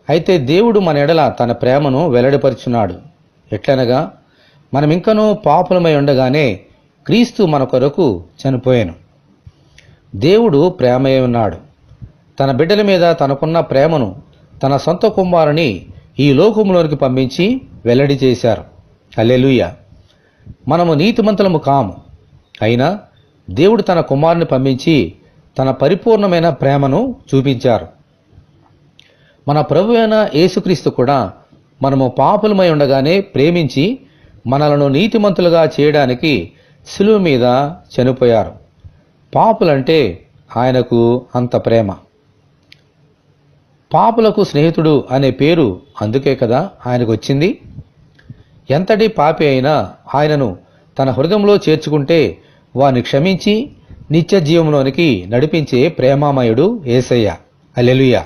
అయితే దేవుడు మన ఎడల తన ప్రేమను వెల్లడిపరుచున్నాడు. ఎట్లనగా, మనమింకనూ పాపులమై ఉండగానే క్రీస్తు మన కొరకు చనిపోయాను. దేవుడు ప్రేమయే ఉన్నాడు. తన బిడ్డల మీద తనకున్న ప్రేమను తన సొంత కుమారుని ఈ లోకంలోనికి పంపించి వెల్లడి చేశారు. హల్లెలూయా. మనము నీతిమంతులము కాము, అయినా దేవుడు తన కుమారుని పంపించి తన పరిపూర్ణమైన ప్రేమను చూపించారు. మన ప్రభువైన యేసుక్రీస్తు కూడా మనము పాపులమై ఉండగానే ప్రేమించి మనలను నీతిమంతులుగా చేయడానికి శిలువ మీద చనిపోయారు. పాపులంటే ఆయనకు అంత ప్రేమ. పాపులకు స్నేహితుడు అనే పేరు అందుకే కదా ఆయనకు వచ్చింది. ఎంతటి పాపి అయినా ఆయనను తన హృదయంలో చేర్చుకుంటే వారిని క్షమించి నిత్య జీవంలోనికి నడిపించే ప్రేమామయుడు యేసయ్య. హల్లెలూయా.